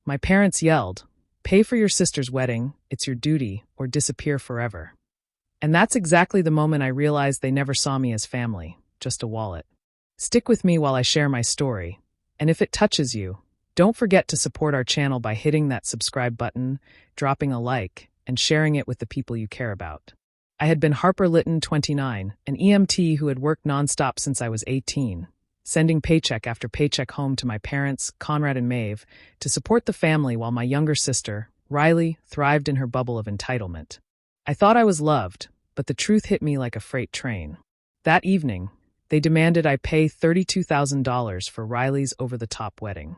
My parents yelled, "Pay for your sister's wedding, it's your duty, or disappear forever." And that's exactly the moment I realized they never saw me as family, just a wallet. Stick with me while I share my story, and if it touches you, don't forget to support our channel by hitting that subscribe button, dropping a like, and sharing it with the people you care about. I had been Harper Litton, 29, an EMT who had worked nonstop since I was 18, sending paycheck after paycheck home to my parents, Conrad and Maeve, to support the family while my younger sister, Riley, thrived in her bubble of entitlement. I thought I was loved, but the truth hit me like a freight train. That evening, they demanded I pay $32,000 for Riley's over-the-top wedding.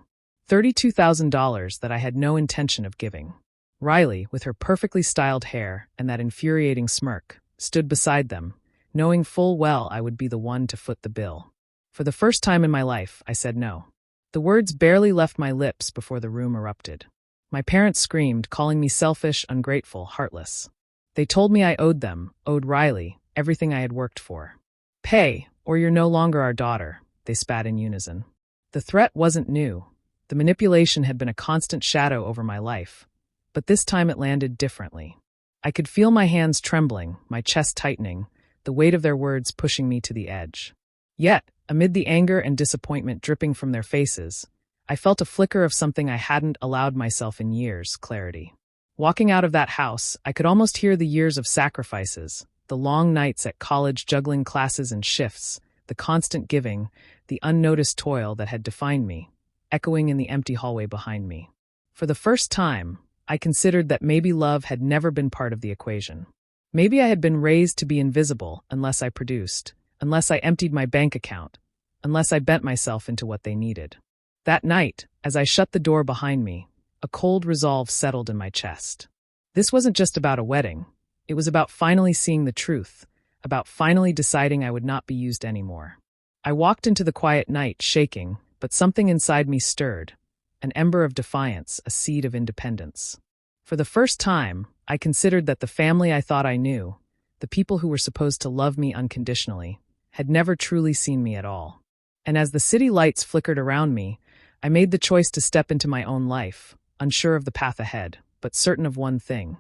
$32,000 that I had no intention of giving. Riley, with her perfectly styled hair and that infuriating smirk, stood beside them, knowing full well I would be the one to foot the bill. For the first time in my life, I said no. The words barely left my lips before the room erupted. My parents screamed, calling me selfish, ungrateful, heartless. They told me I owed Riley, everything I had worked for. "Pay, or you're no longer our daughter," they spat in unison. The threat wasn't new. The manipulation had been a constant shadow over my life. But this time it landed differently. I could feel my hands trembling, my chest tightening, the weight of their words pushing me to the edge. Yet, amid the anger and disappointment dripping from their faces, I felt a flicker of something I hadn't allowed myself in years, clarity. Walking out of that house, I could almost hear the years of sacrifices, the long nights at college juggling classes and shifts, the constant giving, the unnoticed toil that had defined me, echoing in the empty hallway behind me. For the first time, I considered that maybe love had never been part of the equation. Maybe I had been raised to be invisible unless I produced, unless I emptied my bank account, unless I bent myself into what they needed. That night, as I shut the door behind me, a cold resolve settled in my chest. This wasn't just about a wedding. It was about finally seeing the truth, about finally deciding I would not be used anymore. I walked into the quiet night, shaking, but something inside me stirred. An ember of defiance, a seed of independence. For the first time, I considered that the family I thought I knew, the people who were supposed to love me unconditionally, had never truly seen me at all. And as the city lights flickered around me, I made the choice to step into my own life, unsure of the path ahead, but certain of one thing.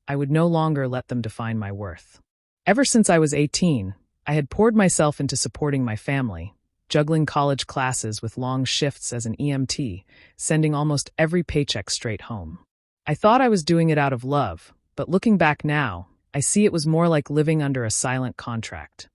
I would no longer let them define my worth. Ever since I was 18, I had poured myself into supporting my family, juggling college classes with long shifts as an EMT, sending almost every paycheck straight home. I thought I was doing it out of love, but looking back now, I see it was more like living under a silent contract.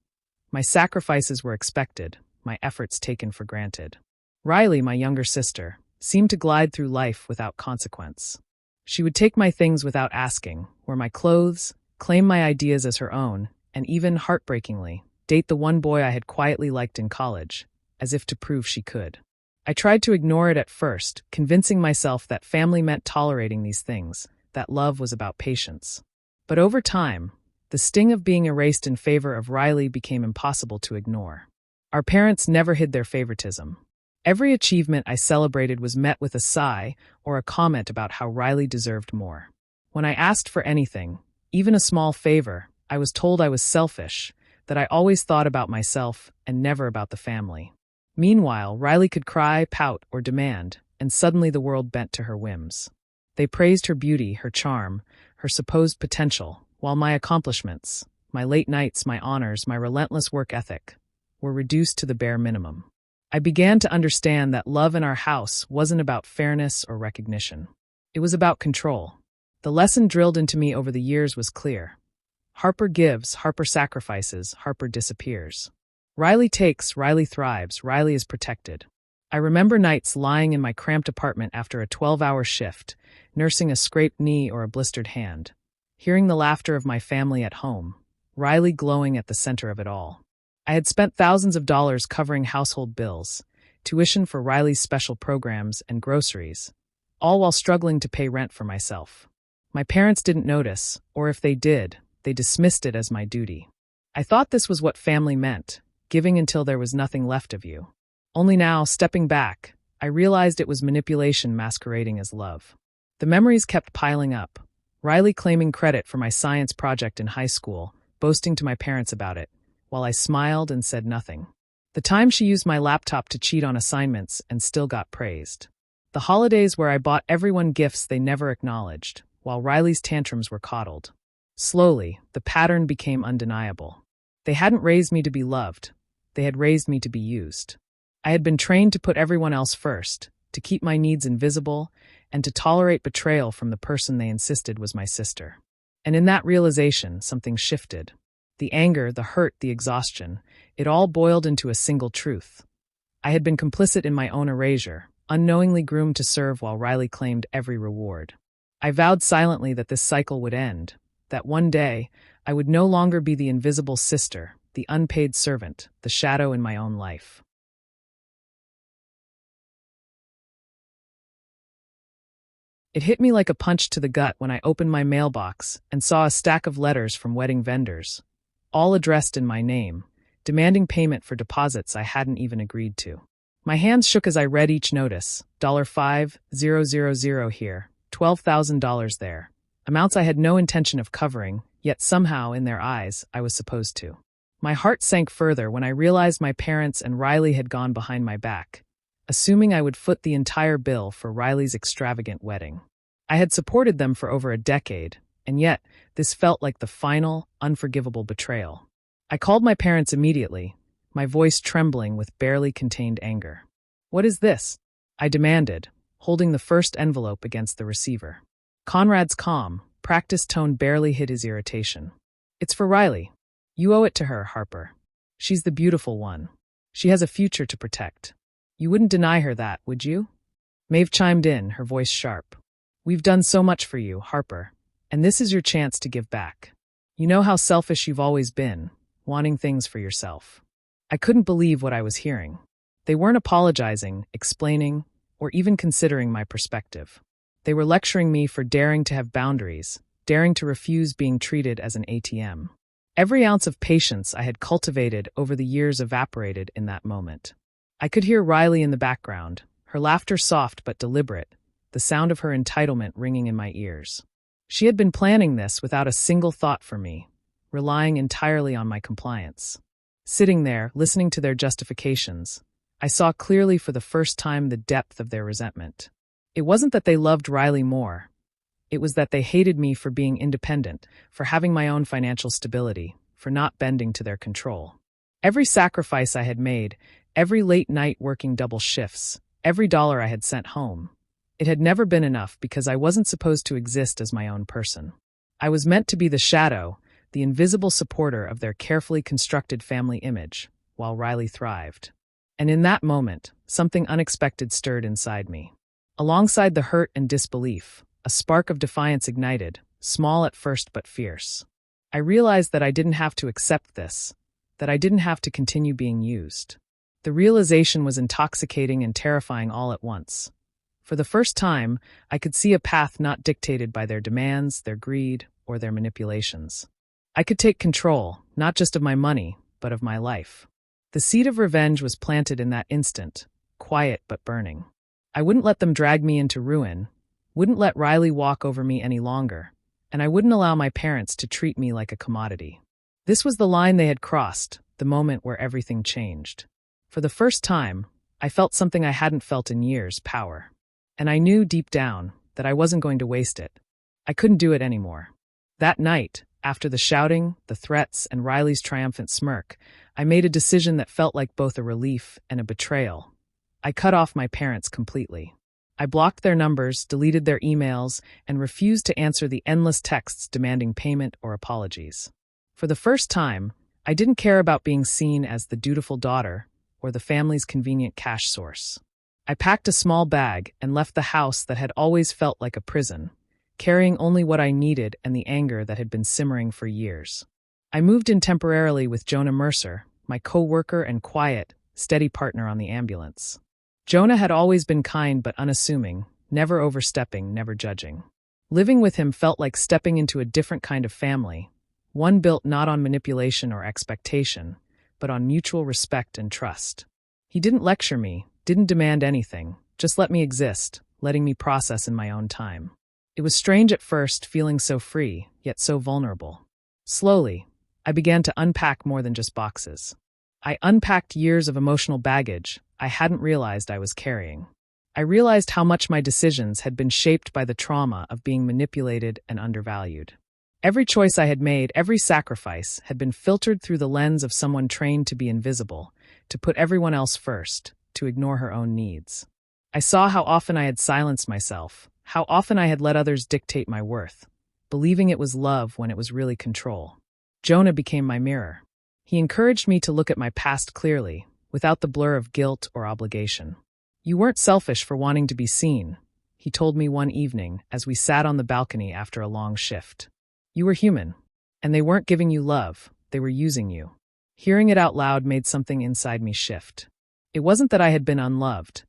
My sacrifices were expected, my efforts taken for granted. Riley, my younger sister, seemed to glide through life without consequence. She would take my things without asking, wear my clothes, claim my ideas as her own, and even, heartbreakingly, date the one boy I had quietly liked in college, as if to prove she could. I tried to ignore it at first, convincing myself that family meant tolerating these things, that love was about patience. But over time, the sting of being erased in favor of Riley became impossible to ignore. Our parents never hid their favoritism. Every achievement I celebrated was met with a sigh or a comment about how Riley deserved more. When I asked for anything, even a small favor, I was told I was selfish, that I always thought about myself and never about the family. Meanwhile, Riley could cry, pout, or demand, and suddenly the world bent to her whims. They praised her beauty, her charm, her supposed potential, while my accomplishments, my late nights, my honors, my relentless work ethic, were reduced to the bare minimum. I began to understand that love in our house wasn't about fairness or recognition. It was about control. The lesson drilled into me over the years was clear. Harper gives, Harper sacrifices, Harper disappears. Riley takes, Riley thrives, Riley is protected. I remember nights lying in my cramped apartment after a 12-hour shift, nursing a scraped knee or a blistered hand, hearing the laughter of my family at home, Riley glowing at the center of it all. I had spent thousands of dollars covering household bills, tuition for Riley's special programs, and groceries, all while struggling to pay rent for myself. My parents didn't notice, or if they did, they dismissed it as my duty. I thought this was what family meant, giving until there was nothing left of you. Only now, stepping back, I realized it was manipulation masquerading as love. The memories kept piling up. Riley claiming credit for my science project in high school, boasting to my parents about it, while I smiled and said nothing. The time she used my laptop to cheat on assignments and still got praised. The holidays where I bought everyone gifts they never acknowledged, while Riley's tantrums were coddled. Slowly, the pattern became undeniable. They hadn't raised me to be loved. They had raised me to be used. I had been trained to put everyone else first, to keep my needs invisible, and to tolerate betrayal from the person they insisted was my sister. And in that realization, something shifted. The anger, the hurt, the exhaustion, it all boiled into a single truth. I had been complicit in my own erasure, unknowingly groomed to serve while Riley claimed every reward. I vowed silently that this cycle would end, that one day I would no longer be the invisible sister, the unpaid servant, the shadow in my own life. It hit me like a punch to the gut when I opened my mailbox and saw a stack of letters from wedding vendors, all addressed in my name, demanding payment for deposits I hadn't even agreed to. My hands shook as I read each notice: $5,000 here, $12,000 there. Amounts I had no intention of covering, yet somehow, in their eyes, I was supposed to. My heart sank further when I realized my parents and Riley had gone behind my back, assuming I would foot the entire bill for Riley's extravagant wedding. I had supported them for over a decade, and yet this felt like the final, unforgivable betrayal. I called my parents immediately, my voice trembling with barely contained anger. "What is this?" I demanded, holding the first envelope against the receiver. Conrad's calm, practiced tone barely hid his irritation. "It's for Riley. You owe it to her, Harper. She's the beautiful one. She has a future to protect. You wouldn't deny her that, would you?" Maeve chimed in, her voice sharp. "We've done so much for you, Harper, and this is your chance to give back. You know how selfish you've always been, wanting things for yourself." I couldn't believe what I was hearing. They weren't apologizing, explaining, or even considering my perspective. They were lecturing me for daring to have boundaries, daring to refuse being treated as an ATM. Every ounce of patience I had cultivated over the years evaporated in that moment. I could hear Riley in the background, her laughter soft but deliberate, the sound of her entitlement ringing in my ears. She had been planning this without a single thought for me, relying entirely on my compliance. Sitting there, listening to their justifications, I saw clearly for the first time the depth of their resentment. It wasn't that they loved Riley more. It was that they hated me for being independent, for having my own financial stability, for not bending to their control. Every sacrifice I had made, every late night working double shifts, every dollar I had sent home, it had never been enough because I wasn't supposed to exist as my own person. I was meant to be the shadow, the invisible supporter of their carefully constructed family image, while Riley thrived. And in that moment, something unexpected stirred inside me. Alongside the hurt and disbelief, a spark of defiance ignited, small at first but fierce. I realized that I didn't have to accept this, that I didn't have to continue being used. The realization was intoxicating and terrifying all at once. For the first time, I could see a path not dictated by their demands, their greed, or their manipulations. I could take control, not just of my money, but of my life. The seed of revenge was planted in that instant, quiet but burning. I wouldn't let them drag me into ruin, wouldn't let Riley walk over me any longer, and I wouldn't allow my parents to treat me like a commodity. This was the line they had crossed, the moment where everything changed. For the first time, I felt something I hadn't felt in years: power. And I knew deep down that I wasn't going to waste it. I couldn't do it anymore. That night, after the shouting, the threats, and Riley's triumphant smirk, I made a decision that felt like both a relief and a betrayal. I cut off my parents completely. I blocked their numbers, deleted their emails, and refused to answer the endless texts demanding payment or apologies. For the first time, I didn't care about being seen as the dutiful daughter or the family's convenient cash source. I packed a small bag and left the house that had always felt like a prison, carrying only what I needed and the anger that had been simmering for years. I moved in temporarily with Jonah Mercer, my co-worker and quiet, steady partner on the ambulance. Jonah had always been kind but unassuming, never overstepping, never judging. Living with him felt like stepping into a different kind of family, one built not on manipulation or expectation, but on mutual respect and trust. He didn't lecture me, didn't demand anything, just let me exist, letting me process in my own time. It was strange at first, feeling so free, yet so vulnerable. Slowly, I began to unpack more than just boxes. I unpacked years of emotional baggage I hadn't realized I was carrying. I realized how much my decisions had been shaped by the trauma of being manipulated and undervalued. Every choice I had made, every sacrifice, had been filtered through the lens of someone trained to be invisible, to put everyone else first, to ignore her own needs. I saw how often I had silenced myself, how often I had let others dictate my worth, believing it was love when it was really control. Jonah became my mirror. He encouraged me to look at my past clearly, without the blur of guilt or obligation. "You weren't selfish for wanting to be seen," he told me one evening as we sat on the balcony after a long shift. "You were human, and they weren't giving you love, they were using you." Hearing it out loud made something inside me shift. It wasn't that I had been unloved.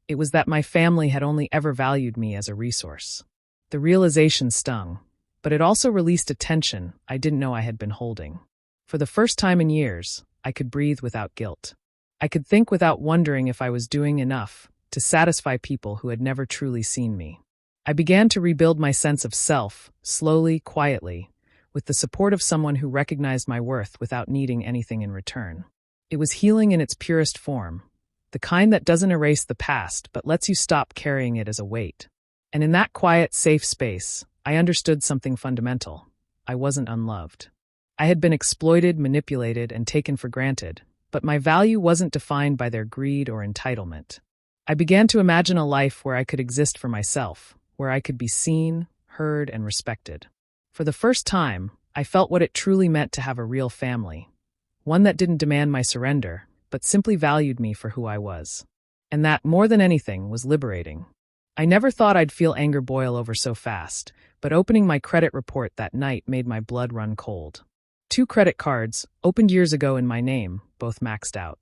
It was that my family had only ever valued me as a resource. The realization stung, but it also released a tension I didn't know I had been holding. For the first time in years, I could breathe without guilt. I could think without wondering if I was doing enough to satisfy people who had never truly seen me. I began to rebuild my sense of self, slowly, quietly, with the support of someone who recognized my worth without needing anything in return. It was healing in its purest form, the kind that doesn't erase the past but lets you stop carrying it as a weight. And in that quiet, safe space, I understood something fundamental. I wasn't unloved. I had been exploited, manipulated, and taken for granted, but my value wasn't defined by their greed or entitlement. I began to imagine a life where I could exist for myself, where I could be seen, heard, and respected. For the first time, I felt what it truly meant to have a real family, one that didn't demand my surrender, but simply valued me for who I was. And that, more than anything, was liberating. I never thought I'd feel anger boil over so fast, but opening my credit report that night made my blood run cold. 2 credit cards, opened years ago in my name, both maxed out.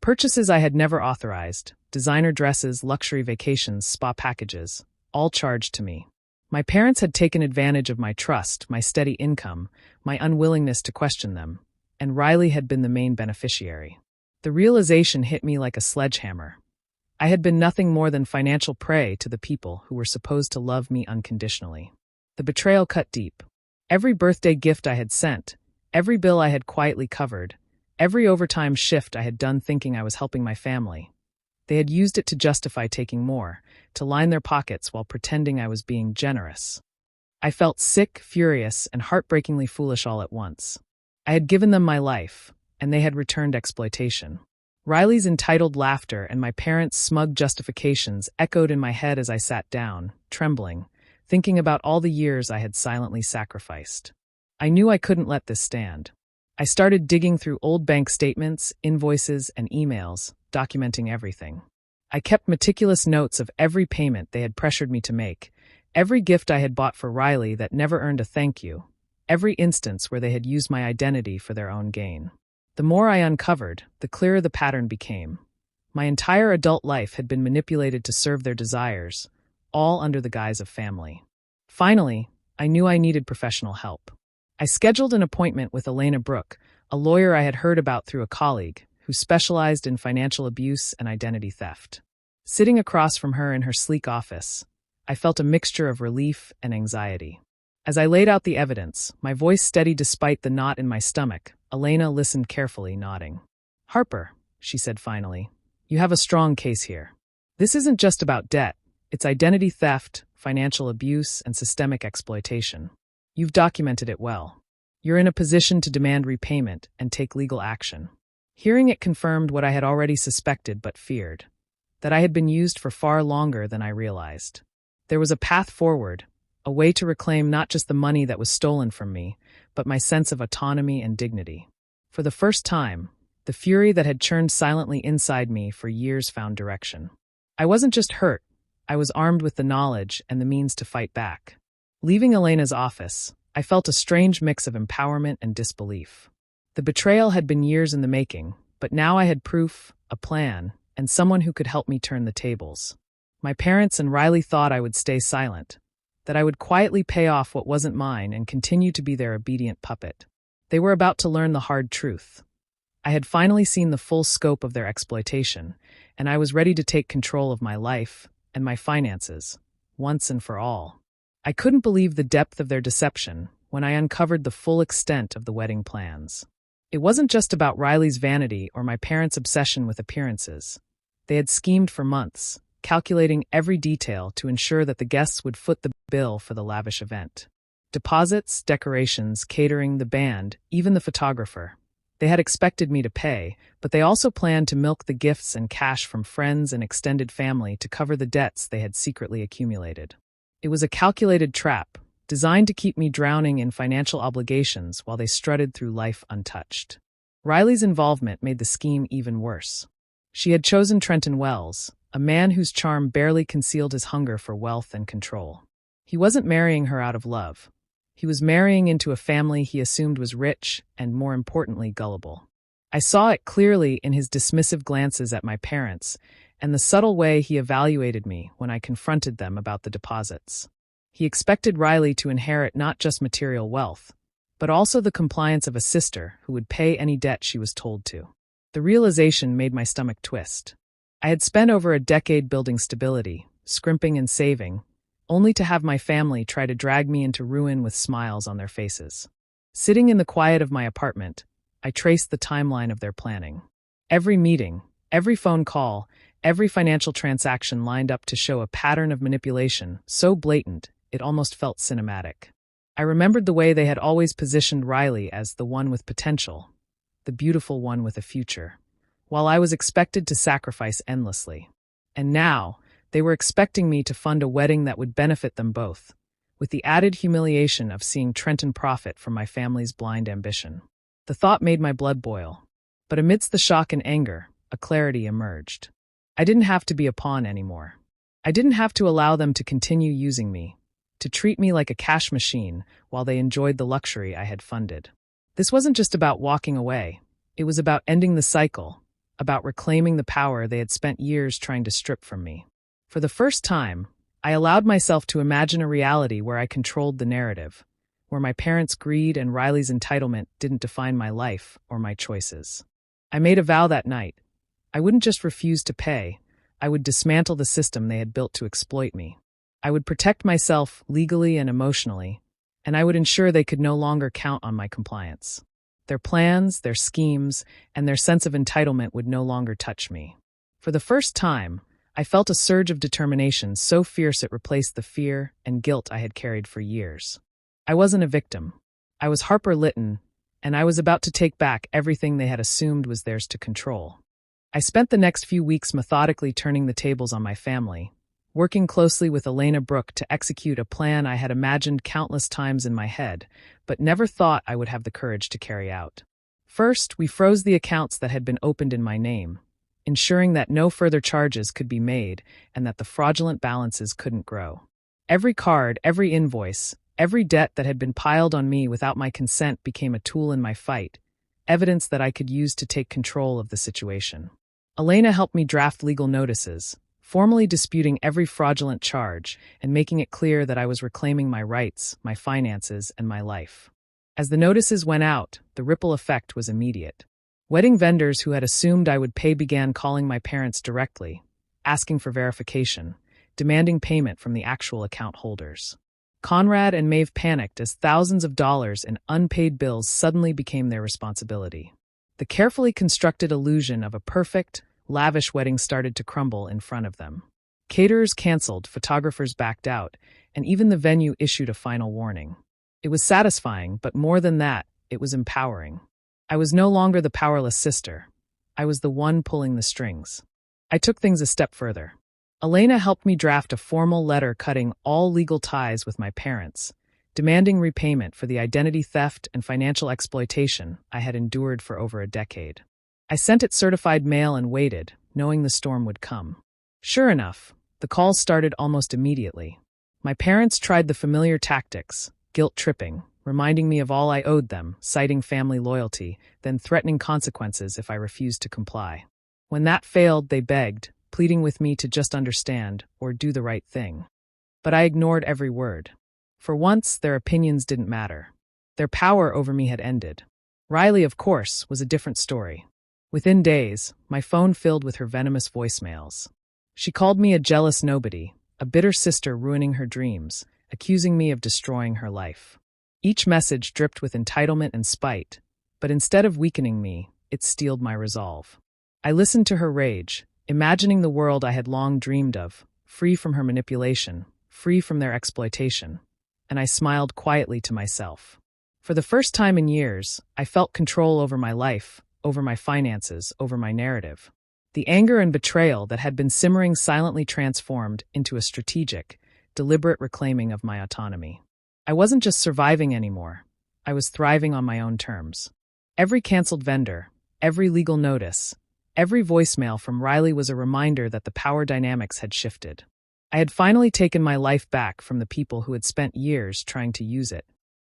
Purchases I had never authorized, designer dresses, luxury vacations, spa packages, all charged to me. My parents had taken advantage of my trust, my steady income, my unwillingness to question them, and Riley had been the main beneficiary. The realization hit me like a sledgehammer. I had been nothing more than financial prey to the people who were supposed to love me unconditionally. The betrayal cut deep. Every birthday gift I had sent, every bill I had quietly covered, every overtime shift I had done thinking I was helping my family. They had used it to justify taking more, to line their pockets while pretending I was being generous. I felt sick, furious, and heartbreakingly foolish all at once. I had given them my life, and they had returned exploitation. Riley's entitled laughter and my parents' smug justifications echoed in my head as I sat down, trembling, thinking about all the years I had silently sacrificed. I knew I couldn't let this stand. I started digging through old bank statements, invoices, and emails, documenting everything. I kept meticulous notes of every payment they had pressured me to make, every gift I had bought for Riley that never earned a thank you, every instance where they had used my identity for their own gain. The more I uncovered, the clearer the pattern became. My entire adult life had been manipulated to serve their desires, all under the guise of family. Finally, I knew I needed professional help. I scheduled an appointment with Elena Brooke, a lawyer I had heard about through a colleague, who specialized in financial abuse and identity theft. Sitting across from her in her sleek office, I felt a mixture of relief and anxiety. As I laid out the evidence, my voice steady despite the knot in my stomach, Elena listened carefully, nodding. "Harper," she said finally, "you have a strong case here. This isn't just about debt, it's identity theft, financial abuse, and systemic exploitation. You've documented it well. You're in a position to demand repayment and take legal action." Hearing it confirmed what I had already suspected but feared, that I had been used for far longer than I realized. There was a path forward, a way to reclaim not just the money that was stolen from me, but my sense of autonomy and dignity. For the first time, the fury that had churned silently inside me for years found direction. I wasn't just hurt, I was armed with the knowledge and the means to fight back. Leaving Elena's office, I felt a strange mix of empowerment and disbelief. The betrayal had been years in the making, but now I had proof, a plan, and someone who could help me turn the tables. My parents and Riley thought I would stay silent, that I would quietly pay off what wasn't mine and continue to be their obedient puppet. They were about to learn the hard truth. I had finally seen the full scope of their exploitation, and I was ready to take control of my life and my finances, once and for all. I couldn't believe the depth of their deception when I uncovered the full extent of the wedding plans. It wasn't just about Riley's vanity or my parents' obsession with appearances. They had schemed for months, calculating every detail to ensure that the guests would foot the bill for the lavish event. Deposits, decorations, catering, the band, even the photographer. They had expected me to pay, but they also planned to milk the gifts and cash from friends and extended family to cover the debts they had secretly accumulated. It was a calculated trap, designed to keep me drowning in financial obligations while they strutted through life untouched. Riley's involvement made the scheme even worse. She had chosen Trenton Wells, a man whose charm barely concealed his hunger for wealth and control. He wasn't marrying her out of love. He was marrying into a family he assumed was rich and, more importantly, gullible. I saw it clearly in his dismissive glances at my parents and the subtle way he evaluated me when I confronted them about the deposits. He expected Riley to inherit not just material wealth, but also the compliance of a sister who would pay any debt she was told to. The realization made my stomach twist. I had spent over a decade building stability, scrimping and saving, only to have my family try to drag me into ruin with smiles on their faces. Sitting in the quiet of my apartment, I traced the timeline of their planning. Every meeting, every phone call, every financial transaction lined up to show a pattern of manipulation so blatant it almost felt cinematic. I remembered the way they had always positioned Riley as the one with potential, the beautiful one with a future, while I was expected to sacrifice endlessly. And now, they were expecting me to fund a wedding that would benefit them both, with the added humiliation of seeing Trenton profit from my family's blind ambition. The thought made my blood boil. But amidst the shock and anger, a clarity emerged. I didn't have to be a pawn anymore. I didn't have to allow them to continue using me, to treat me like a cash machine while they enjoyed the luxury I had funded. This wasn't just about walking away. It was about ending the cycle, about reclaiming the power they had spent years trying to strip from me. For the first time, I allowed myself to imagine a reality where I controlled the narrative, where my parents' greed and Riley's entitlement didn't define my life or my choices. I made a vow that night. I wouldn't just refuse to pay, I would dismantle the system they had built to exploit me. I would protect myself legally and emotionally, and I would ensure they could no longer count on my compliance. Their plans, their schemes, and their sense of entitlement would no longer touch me. For the first time, I felt a surge of determination so fierce it replaced the fear and guilt I had carried for years. I wasn't a victim. I was Harper Lytton, and I was about to take back everything they had assumed was theirs to control. I spent the next few weeks methodically turning the tables on my family, working closely with Elena Brooke to execute a plan I had imagined countless times in my head, but never thought I would have the courage to carry out. First, we froze the accounts that had been opened in my name, ensuring that no further charges could be made and that the fraudulent balances couldn't grow. Every card, every invoice, every debt that had been piled on me without my consent became a tool in my fight, evidence that I could use to take control of the situation. Elena helped me draft legal notices, formally disputing every fraudulent charge and making it clear that I was reclaiming my rights, my finances, and my life. As the notices went out, the ripple effect was immediate. Wedding vendors who had assumed I would pay began calling my parents directly, asking for verification, demanding payment from the actual account holders. Conrad and Maeve panicked as thousands of dollars in unpaid bills suddenly became their responsibility. The carefully constructed illusion of a perfect, lavish wedding started to crumble in front of them. Caterers canceled, photographers backed out, and even the venue issued a final warning. It was satisfying, but more than that, it was empowering. I was no longer the powerless sister. I was the one pulling the strings. I took things a step further. Elena helped me draft a formal letter cutting all legal ties with my parents, demanding repayment for the identity theft and financial exploitation I had endured for over a decade. I sent it certified mail and waited, knowing the storm would come. Sure enough, the calls started almost immediately. My parents tried the familiar tactics, guilt-tripping, reminding me of all I owed them, citing family loyalty, then threatening consequences if I refused to comply. When that failed, they begged, pleading with me to just understand or do the right thing. But I ignored every word. For once, their opinions didn't matter. Their power over me had ended. Riley, of course, was a different story. Within days, my phone filled with her venomous voicemails. She called me a jealous nobody, a bitter sister ruining her dreams, accusing me of destroying her life. Each message dripped with entitlement and spite, but instead of weakening me, it steeled my resolve. I listened to her rage, imagining the world I had long dreamed of, free from her manipulation, free from their exploitation. And I smiled quietly to myself. For the first time in years, I felt control over my life, over my finances, over my narrative. The anger and betrayal that had been simmering silently transformed into a strategic, deliberate reclaiming of my autonomy. I wasn't just surviving anymore. I was thriving on my own terms. Every canceled vendor, every legal notice, every voicemail from Riley was a reminder that the power dynamics had shifted. I had finally taken my life back from the people who had spent years trying to use it.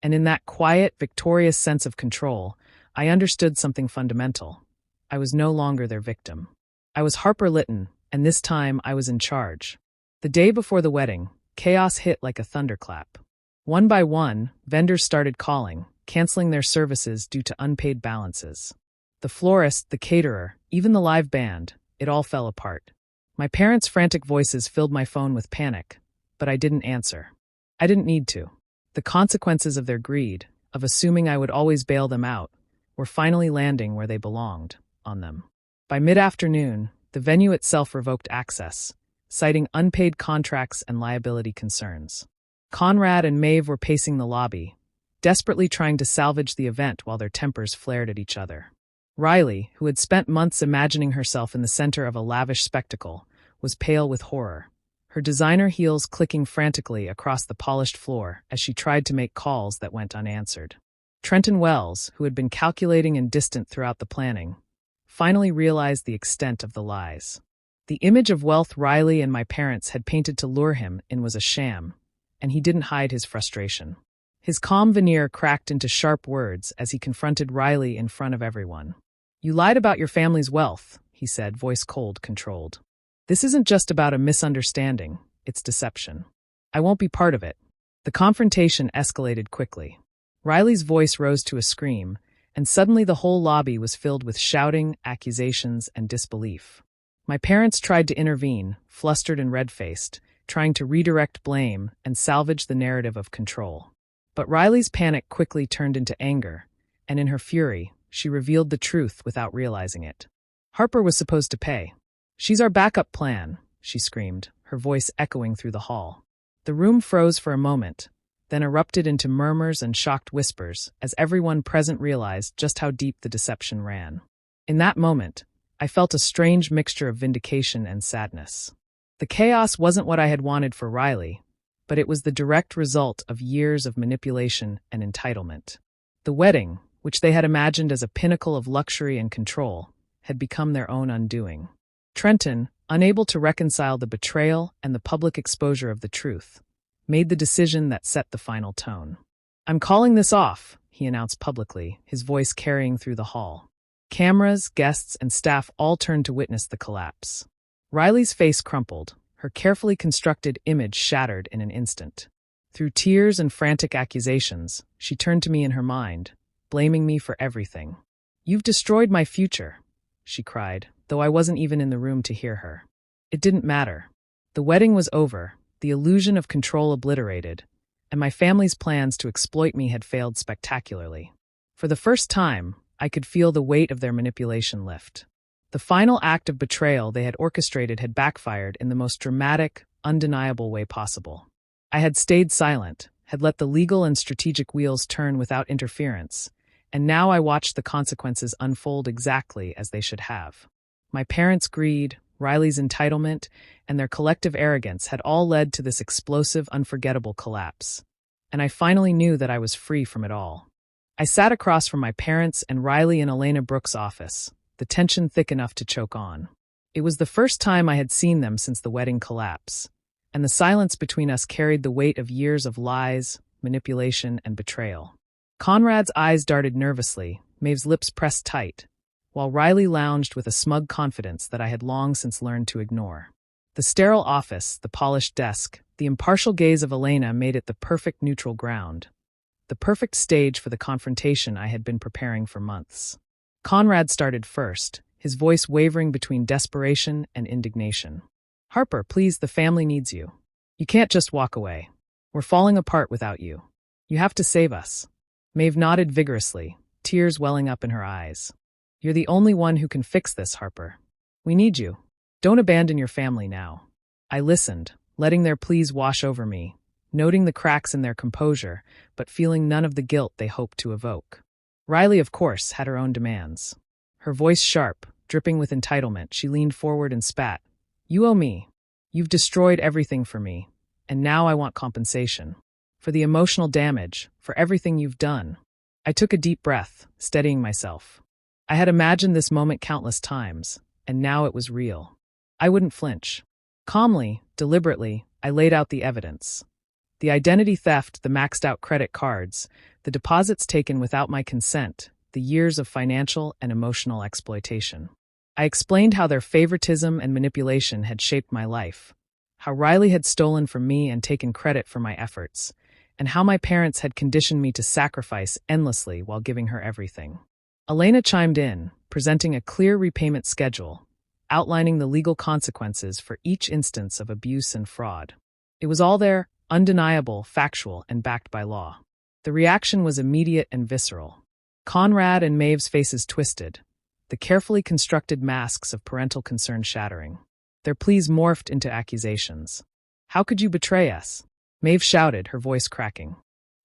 And in that quiet, victorious sense of control, I understood something fundamental. I was no longer their victim. I was Harper Litton, and this time I was in charge. The day before the wedding, chaos hit like a thunderclap. One by one, vendors started calling, canceling their services due to unpaid balances. The florist, the caterer, even the live band, it all fell apart. My parents' frantic voices filled my phone with panic, but I didn't answer. I didn't need to. The consequences of their greed, of assuming I would always bail them out, were finally landing where they belonged, on them. By mid-afternoon, the venue itself revoked access, citing unpaid contracts and liability concerns. Conrad and Maeve were pacing the lobby, desperately trying to salvage the event while their tempers flared at each other. Riley, who had spent months imagining herself in the center of a lavish spectacle, was pale with horror, her designer heels clicking frantically across the polished floor as she tried to make calls that went unanswered. Trenton Wells, who had been calculating and distant throughout the planning, finally realized the extent of the lies. The image of wealth Riley and my parents had painted to lure him in was a sham, and he didn't hide his frustration. His calm veneer cracked into sharp words as he confronted Riley in front of everyone. "You lied about your family's wealth," he said, voice cold, controlled. "This isn't just about a misunderstanding, it's deception. I won't be part of it." The confrontation escalated quickly. Riley's voice rose to a scream, and suddenly the whole lobby was filled with shouting, accusations, and disbelief. My parents tried to intervene, flustered and red-faced, trying to redirect blame and salvage the narrative of control. But Riley's panic quickly turned into anger, and in her fury, she revealed the truth without realizing it. Harper was supposed to pay. "She's our backup plan," she screamed, her voice echoing through the hall. The room froze for a moment, then erupted into murmurs and shocked whispers as everyone present realized just how deep the deception ran. In that moment, I felt a strange mixture of vindication and sadness. The chaos wasn't what I had wanted for Riley, but it was the direct result of years of manipulation and entitlement. The wedding, which they had imagined as a pinnacle of luxury and control, had become their own undoing. Trenton, unable to reconcile the betrayal and the public exposure of the truth, made the decision that set the final tone. "I'm calling this off," he announced publicly, his voice carrying through the hall. Cameras, guests, and staff all turned to witness the collapse. Riley's face crumpled, her carefully constructed image shattered in an instant. Through tears and frantic accusations, she turned to me in her mind, blaming me for everything. "You've destroyed my future," she cried, though I wasn't even in the room to hear her. It didn't matter. The wedding was over, the illusion of control obliterated, and my family's plans to exploit me had failed spectacularly. For the first time, I could feel the weight of their manipulation lift. The final act of betrayal they had orchestrated had backfired in the most dramatic, undeniable way possible. I had stayed silent, had let the legal and strategic wheels turn without interference, and now I watched the consequences unfold exactly as they should have. My parents' greed, Riley's entitlement, and their collective arrogance had all led to this explosive, unforgettable collapse. And I finally knew that I was free from it all. I sat across from my parents and Riley in Elena Brooks' office, the tension thick enough to choke on. It was the first time I had seen them since the wedding collapse, and the silence between us carried the weight of years of lies, manipulation, and betrayal. Conrad's eyes darted nervously, Maeve's lips pressed tight, while Riley lounged with a smug confidence that I had long since learned to ignore. The sterile office, the polished desk, the impartial gaze of Elena made it the perfect neutral ground, the perfect stage for the confrontation I had been preparing for months. Conrad started first, his voice wavering between desperation and indignation. "Harper, please, the family needs you. You can't just walk away. We're falling apart without you. You have to save us." Maeve nodded vigorously, tears welling up in her eyes. "You're the only one who can fix this, Harper. We need you." Don't abandon your family now. I listened, letting their pleas wash over me, noting the cracks in their composure, but feeling none of the guilt they hoped to evoke. Riley, of course, had her own demands. Her voice sharp, dripping with entitlement, she leaned forward and spat. You owe me. You've destroyed everything for me, and now I want compensation. For the emotional damage, for everything you've done. I took a deep breath, steadying myself. I had imagined this moment countless times, and now it was real. I wouldn't flinch. Calmly, deliberately, I laid out the evidence. The identity theft, the maxed-out credit cards, the deposits taken without my consent, the years of financial and emotional exploitation. I explained how their favoritism and manipulation had shaped my life, how Riley had stolen from me and taken credit for my efforts, and how my parents had conditioned me to sacrifice endlessly while giving her everything. Elena chimed in, presenting a clear repayment schedule, outlining the legal consequences for each instance of abuse and fraud. It was all there, undeniable, factual, and backed by law. The reaction was immediate and visceral. Conrad and Maeve's faces twisted, the carefully constructed masks of parental concern shattering. Their pleas morphed into accusations. How could you betray us? Maeve shouted, her voice cracking.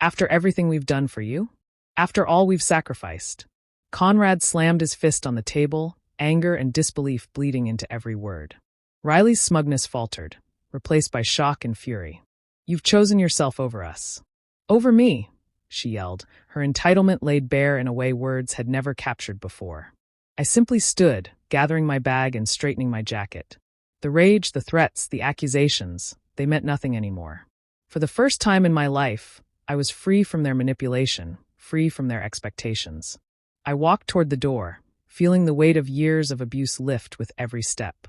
After everything we've done for you? After all we've sacrificed? Conrad slammed his fist on the table, anger and disbelief bleeding into every word. Riley's smugness faltered, replaced by shock and fury. You've chosen yourself over us. Over me, she yelled, her entitlement laid bare in a way words had never captured before. I simply stood, gathering my bag and straightening my jacket. The rage, the threats, the accusations, they meant nothing anymore. For the first time in my life, I was free from their manipulation, free from their expectations. I walked toward the door, feeling the weight of years of abuse lift with every step.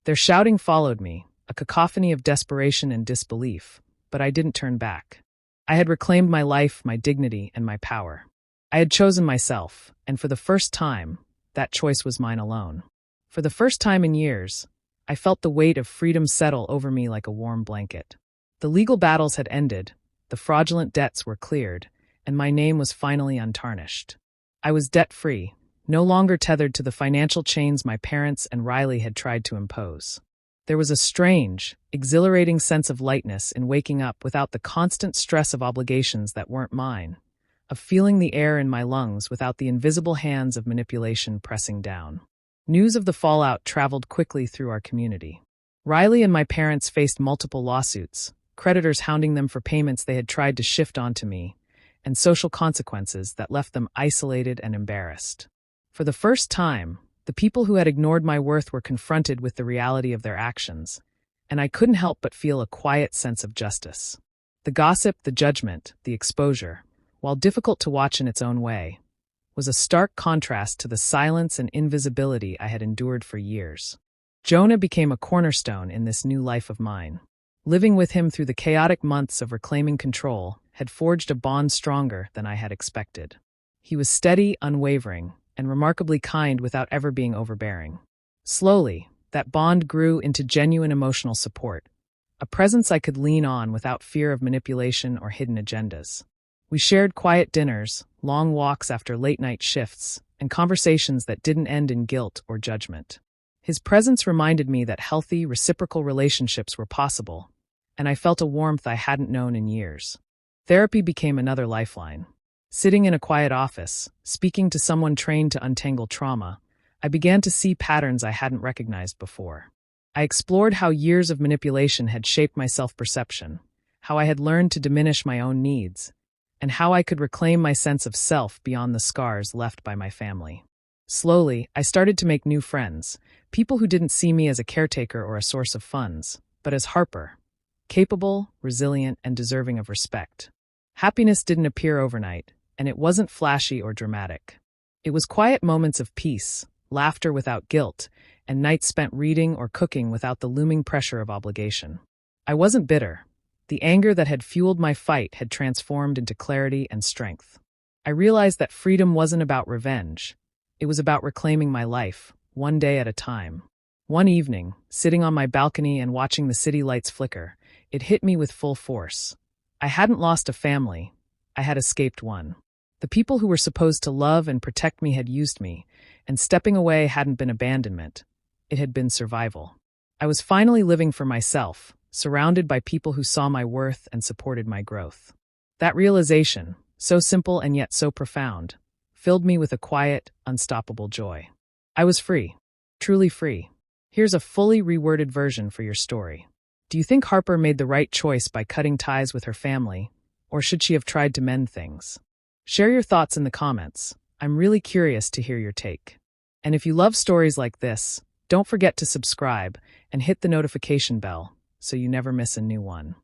Their shouting followed me, a cacophony of desperation and disbelief, but I didn't turn back. I had reclaimed my life, my dignity, and my power. I had chosen myself, and for the first time, that choice was mine alone. For the first time in years, I felt the weight of freedom settle over me like a warm blanket. The legal battles had ended, the fraudulent debts were cleared, and my name was finally untarnished. I was debt-free, no longer tethered to the financial chains my parents and Riley had tried to impose. There was a strange, exhilarating sense of lightness in waking up without the constant stress of obligations that weren't mine, of feeling the air in my lungs without the invisible hands of manipulation pressing down. News of the fallout traveled quickly through our community. Riley and my parents faced multiple lawsuits, creditors hounding them for payments they had tried to shift onto me, and social consequences that left them isolated and embarrassed. For the first time, the people who had ignored my worth were confronted with the reality of their actions, and I couldn't help but feel a quiet sense of justice. The gossip, the judgment, the exposure, while difficult to watch in its own way, was a stark contrast to the silence and invisibility I had endured for years. Jonah became a cornerstone in this new life of mine. Living with him through the chaotic months of reclaiming control had forged a bond stronger than I had expected. He was steady, unwavering, and remarkably kind without ever being overbearing. Slowly, that bond grew into genuine emotional support, a presence I could lean on without fear of manipulation or hidden agendas. We shared quiet dinners, long walks after late-night shifts, and conversations that didn't end in guilt or judgment. His presence reminded me that healthy, reciprocal relationships were possible, and I felt a warmth I hadn't known in years. Therapy became another lifeline. Sitting in a quiet office, speaking to someone trained to untangle trauma, I began to see patterns I hadn't recognized before. I explored how years of manipulation had shaped my self-perception, how I had learned to diminish my own needs, and how I could reclaim my sense of self beyond the scars left by my family. Slowly, I started to make new friends, people who didn't see me as a caretaker or a source of funds, but as Harper, capable, resilient, and deserving of respect. Happiness didn't appear overnight, and it wasn't flashy or dramatic. It was quiet moments of peace, laughter without guilt, and nights spent reading or cooking without the looming pressure of obligation. I wasn't bitter. The anger that had fueled my fight had transformed into clarity and strength. I realized that freedom wasn't about revenge. It was about reclaiming my life, one day at a time. One evening, sitting on my balcony and watching the city lights flicker, it hit me with full force. I hadn't lost a family. I had escaped one. The people who were supposed to love and protect me had used me, and stepping away hadn't been abandonment. It had been survival. I was finally living for myself, surrounded by people who saw my worth and supported my growth. That realization, so simple and yet so profound, filled me with a quiet, unstoppable joy. I was free, truly free. Here's a fully reworded version for your story. Do you think Harper made the right choice by cutting ties with her family, or should she have tried to mend things? Share your thoughts in the comments. I'm really curious to hear your take. And if you love stories like this, don't forget to subscribe and hit the notification bell so you never miss a new one.